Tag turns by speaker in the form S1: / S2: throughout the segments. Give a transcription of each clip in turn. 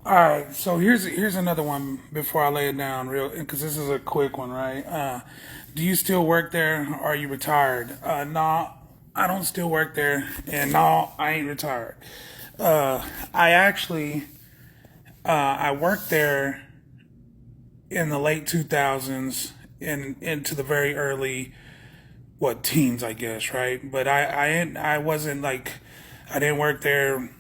S1: All right, so here's another one before I lay it down, real, because this is a quick one, right? Do you still work there? Or are you retired? No, I don't still work there, and no, I ain't retired. I actually I worked there in the late 2000s and into the very early teens, I guess, right? But I wasn't like I didn't work there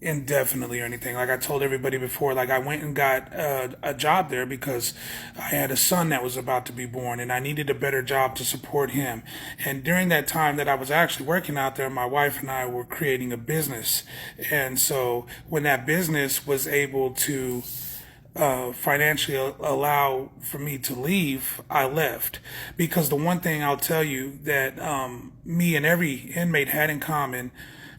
S1: indefinitely or anything. Like I told everybody before, like I went and got a job there because I had a son that was about to be born and I needed a better job to support him. And during that time that I was actually working out there, my wife and I were creating a business. And so when that business was able to financially allow for me to leave, I left. Because the one thing I'll tell you that me and every inmate had in common,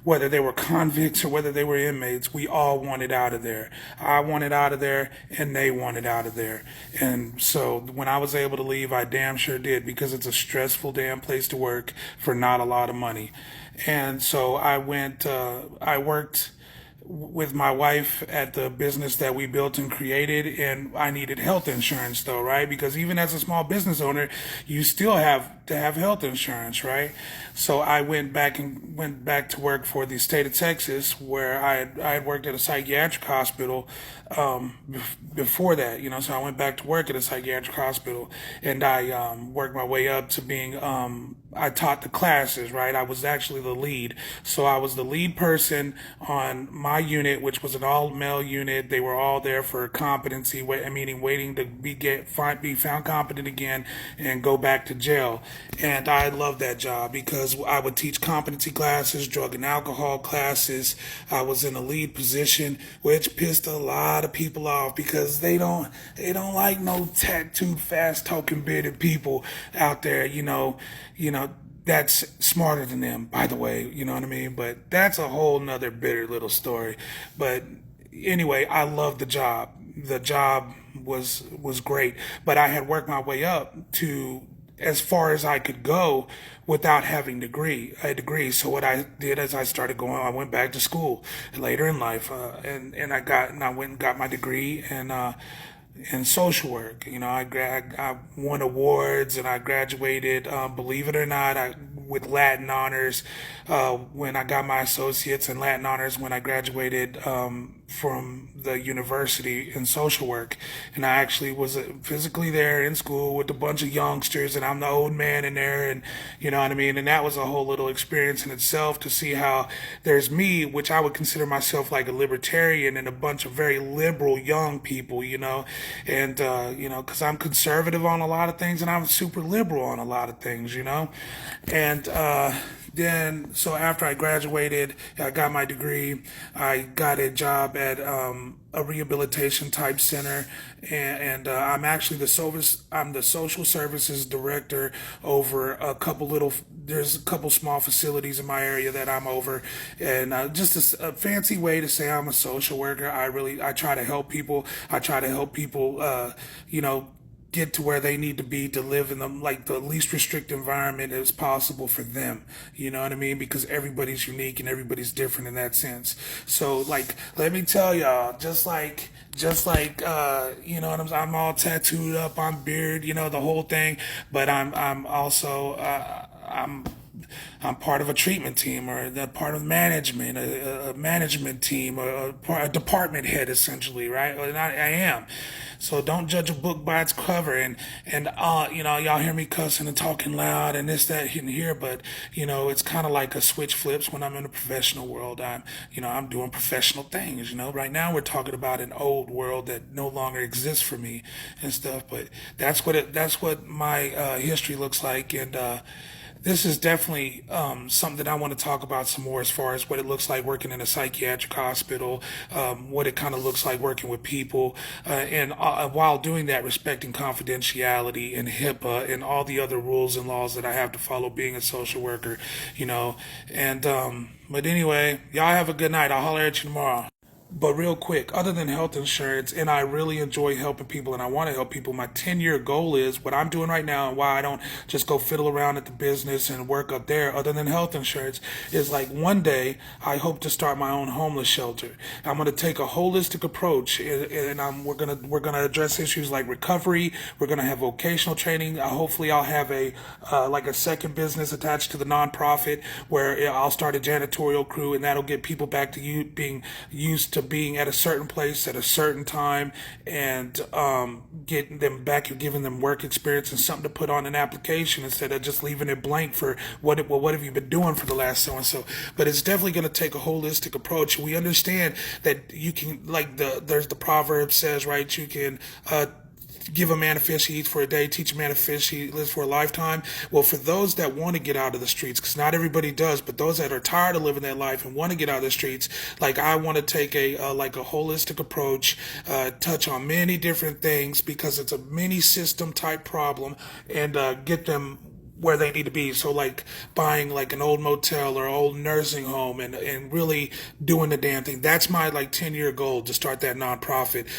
S1: whether they were convicts or whether they were inmates, we all wanted out of there. I wanted out of there and they wanted out of there. And so when I was able to leave, I damn sure did because it's a stressful damn place to work for not a lot of money. And so I worked with my wife at the business that we built and created, and I needed health insurance though, right? Because even as a small business owner, you still have to have health insurance, right? So I went back to work for the state of Texas, where I had worked at a psychiatric hospital before that, you know. So I went back to work at a psychiatric hospital, and I worked my way up to being I taught the classes, right? I was actually the lead. So I was the lead person on my unit, which was an all male unit. They were all there for competency, meaning waiting to be found competent again and go back to jail. And I loved that job because I would teach competency classes, drug and alcohol classes. I was in a lead position, which pissed a lot of people off because they don't like no tattooed, fast talking, bearded people out there, that's smarter than them, by the way, you know what I mean? But that's a whole nother bitter little story. But anyway, I loved the job. The job was great, but I had worked my way up to as far as I could go without having a degree. So what I did is I went back to school later in life, and I went and got my degree in social work. You know, I won awards and I graduated, believe it or not, with Latin honors when I got my associates, and Latin honors when I graduated from the university in social work. And I actually was physically there in school with a bunch of youngsters, and I'm the old man in there, and you know what I mean? And that was a whole little experience in itself to see how there's me, which I would consider myself like a libertarian, and a bunch of very liberal young people, and because I'm conservative on a lot of things and I'm super liberal on a lot of things, and then so after I graduated, I got my degree. I got a job at a rehabilitation type center, and I'm actually I'm the social services director over a couple little. There's a couple small facilities in my area that I'm over, and just a fancy way to say I'm a social worker. I try to help people. I try to help people, get to where they need to be to live in the least restricted environment as possible for them. You know what I mean? Because everybody's unique and everybody's different in that sense. So like, let me tell y'all, you know what I'm all tattooed up, I'm beard, the whole thing, but I'm also I'm part of a treatment team or the part of management, a management team, or a department head, essentially, right? And I am. So don't judge a book by its cover. And y'all hear me cussing and talking loud and this, that, and here, but it's kind of like a switch flips when I'm in the professional world. I'm doing professional things. Right now we're talking about an old world that no longer exists for me and stuff. But that's what my history looks like, and this is definitely something that I want to talk about some more as far as what it looks like working in a psychiatric hospital, what it kind of looks like working with people, and while doing that, respecting confidentiality and HIPAA and all the other rules and laws that I have to follow being a social worker. And but anyway, y'all have a good night. I'll holler at you tomorrow. But real quick, other than health insurance, and I really enjoy helping people and I want to help people, my 10-year goal is what I'm doing right now and why I don't just go fiddle around at the business and work up there, other than health insurance, is like one day I hope to start my own homeless shelter. I'm going to take a holistic approach and we're gonna address issues like recovery. We're going to have vocational training. Hopefully I'll have a like a second business attached to the nonprofit where I'll start a janitorial crew and that'll get people back to you being used to being at a certain place at a certain time and getting them back and giving them work experience and something to put on an application instead of just leaving it blank for what have you been doing for the last so and so. But it's definitely going to take a holistic approach. We understand that you can like there's the proverb says, right, you can give a man a fish he eats for a day, teach a man a fish he lives for a lifetime. Well, for those that want to get out of the streets, because not everybody does, but those that are tired of living that life and want to get out of the streets, like I want to take a like a holistic approach, touch on many different things because it's a mini system type problem, and get them where they need to be. So like buying like an old motel or old nursing home and really doing the damn thing. That's my like 10-year goal to start that nonprofit.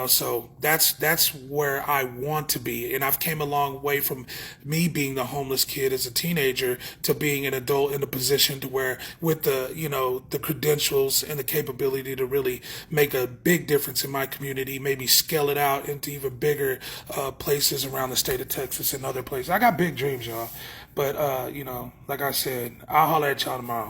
S1: So that's where I want to be. And I've came a long way from me being the homeless kid as a teenager to being an adult in a position to where with the credentials and the capability to really make a big difference in my community, maybe scale it out into even bigger places around the state of Texas and other places. I got big dreams, y'all. But like I said, I'll holler at y'all tomorrow.